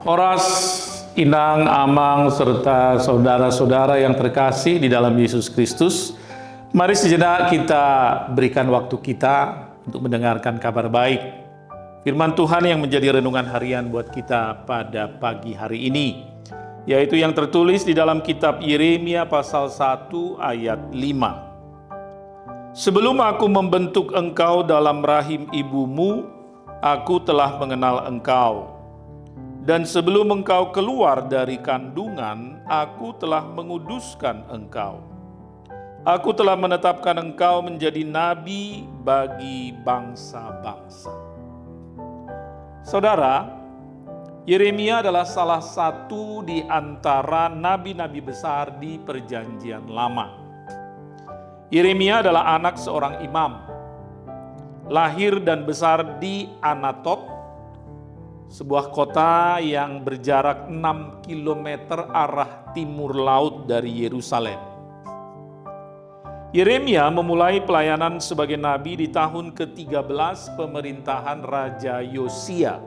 Horas, Inang, Amang, serta saudara-saudara yang terkasih di dalam Yesus Kristus, mari sejenak kita berikan waktu kita untuk mendengarkan kabar baik. Firman Tuhan yang menjadi renungan harian buat kita pada pagi hari ini, yaitu yang tertulis di dalam kitab Yeremia pasal 1 ayat 5. Sebelum aku membentuk engkau dalam rahim ibumu, aku telah mengenal engkau. Dan sebelum engkau keluar dari kandungan, aku telah menguduskan engkau. Aku telah menetapkan engkau menjadi nabi bagi bangsa-bangsa. Saudara, Yeremia adalah salah satu di antara nabi-nabi besar di Perjanjian Lama. Yeremia adalah anak seorang imam, lahir dan besar di Anatot, sebuah kota yang berjarak 6 km arah timur laut dari Yerusalem. Yeremia memulai pelayanan sebagai nabi di tahun ke-13 pemerintahan Raja Yosia.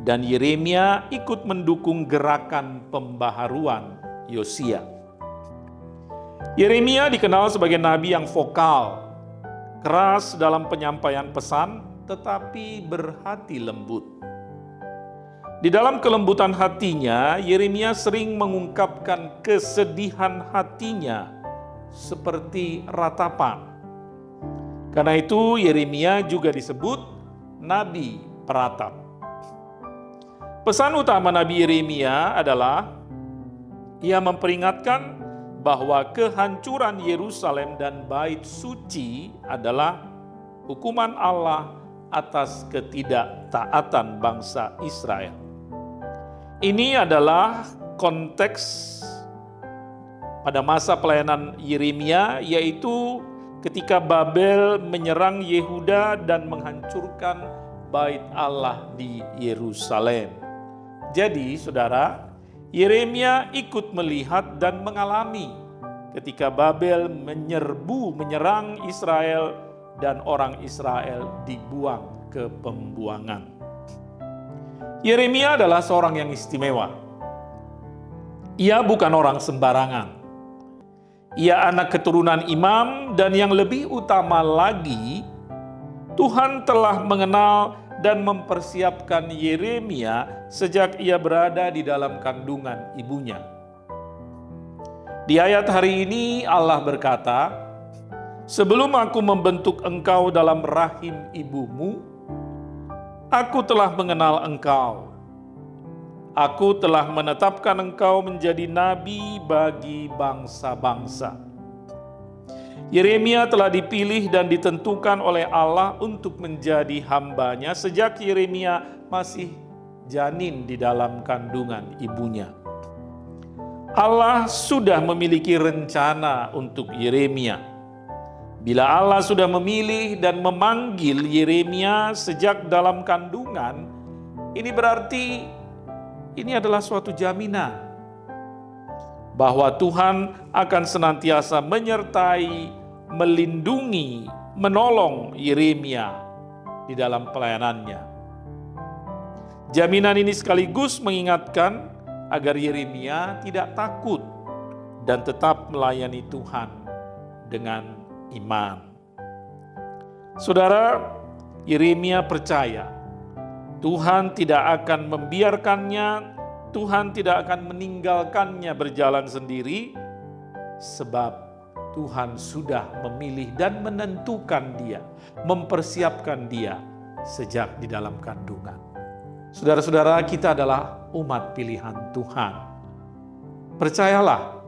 Dan Yeremia ikut mendukung gerakan pembaharuan Yosia. Yeremia dikenal sebagai nabi yang vokal, keras dalam penyampaian pesan, tetapi berhati lembut. Di dalam kelembutan hatinya, Yeremia sering mengungkapkan kesedihan hatinya seperti ratapan. Karena itu Yeremia juga disebut Nabi Peratap. Pesan utama Nabi Yeremia adalah ia memperingatkan bahwa kehancuran Yerusalem dan Bait Suci adalah hukuman Allah atas ketidaktaatan bangsa Israel. Ini adalah konteks pada masa pelayanan Yeremia, yaitu ketika Babel menyerang Yehuda dan menghancurkan Bait Allah di Yerusalem. Jadi, saudara, Yeremia ikut melihat dan mengalami ketika Babel menyerang Israel dan orang Israel dibuang ke pembuangan. Yeremia adalah seorang yang istimewa. Ia bukan orang sembarangan. Ia anak keturunan imam, dan yang lebih utama lagi, Tuhan telah mengenal dan mempersiapkan Yeremia sejak ia berada di dalam kandungan ibunya. Di ayat hari ini Allah berkata, "Sebelum aku membentuk engkau dalam rahim ibumu, aku telah mengenal engkau. Aku telah menetapkan engkau menjadi nabi bagi bangsa-bangsa." Yeremia telah dipilih dan ditentukan oleh Allah untuk menjadi hamba-Nya sejak Yeremia masih janin di dalam kandungan ibunya. Allah sudah memiliki rencana untuk Yeremia. Bila Allah sudah memilih dan memanggil Yeremia sejak dalam kandungan, ini berarti ini adalah suatu jaminan bahwa Tuhan akan senantiasa menyertai, melindungi, menolong Yeremia di dalam pelayanannya. Jaminan ini sekaligus mengingatkan agar Yeremia tidak takut dan tetap melayani Tuhan dengan iman. Saudara, Yeremia percaya Tuhan tidak akan membiarkannya, Tuhan tidak akan meninggalkannya berjalan sendiri, sebab Tuhan sudah memilih dan menentukan dia, mempersiapkan dia sejak di dalam kandungan. Saudara-saudara, kita adalah umat pilihan Tuhan. Percayalah,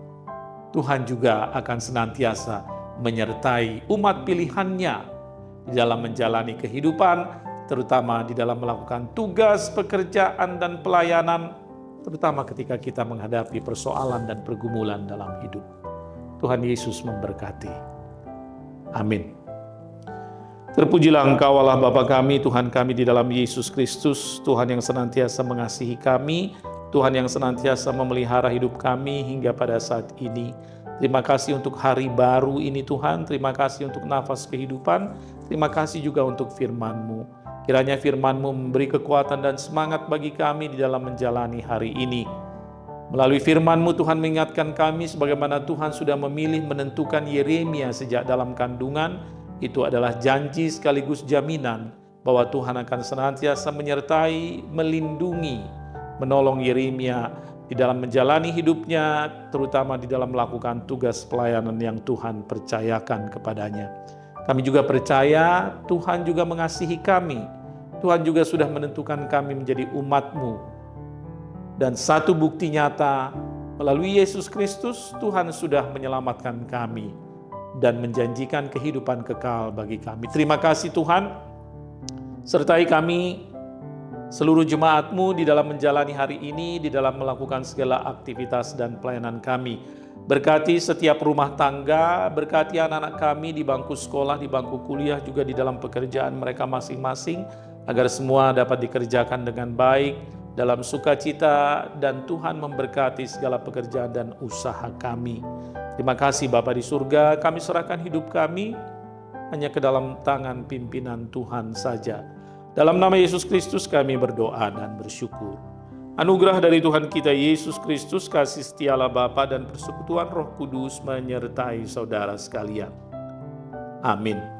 Tuhan juga akan senantiasa menyertai umat pilihannya di dalam menjalani kehidupan, terutama di dalam melakukan tugas, pekerjaan, dan pelayanan, terutama ketika kita menghadapi persoalan dan pergumulan dalam hidup. Tuhan Yesus memberkati. Amin. Terpujilah Engkau Allah Bapa kami, Tuhan kami di dalam Yesus Kristus, Tuhan yang senantiasa mengasihi kami, Tuhan yang senantiasa memelihara hidup kami hingga pada saat ini. Terima kasih untuk hari baru ini Tuhan, terima kasih untuk nafas kehidupan, terima kasih juga untuk firman-Mu. Kiranya firman-Mu memberi kekuatan dan semangat bagi kami di dalam menjalani hari ini. Melalui firman-Mu Tuhan mengingatkan kami sebagaimana Tuhan sudah memilih menentukan Yeremia sejak dalam kandungan. Itu adalah janji sekaligus jaminan bahwa Tuhan akan senantiasa menyertai, melindungi, menolong Yeremia di dalam menjalani hidupnya, terutama di dalam melakukan tugas pelayanan yang Tuhan percayakan kepadanya. Kami juga percaya Tuhan juga mengasihi kami. Tuhan juga sudah menentukan kami menjadi umat-Mu. Dan satu bukti nyata, melalui Yesus Kristus, Tuhan sudah menyelamatkan kami dan menjanjikan kehidupan kekal bagi kami. Terima kasih Tuhan, sertai kami, seluruh jemaat-Mu di dalam menjalani hari ini, di dalam melakukan segala aktivitas dan pelayanan kami. Berkati setiap rumah tangga, berkati anak-anak kami di bangku sekolah, di bangku kuliah, juga di dalam pekerjaan mereka masing-masing, agar semua dapat dikerjakan dengan baik, dalam sukacita, dan Tuhan memberkati segala pekerjaan dan usaha kami. Terima kasih Bapa di surga, kami serahkan hidup kami hanya ke dalam tangan pimpinan Tuhan saja. Dalam nama Yesus Kristus kami berdoa dan bersyukur. Anugerah dari Tuhan kita Yesus Kristus, kasih setia Allah Bapa dan persekutuan Roh Kudus menyertai saudara sekalian. Amin.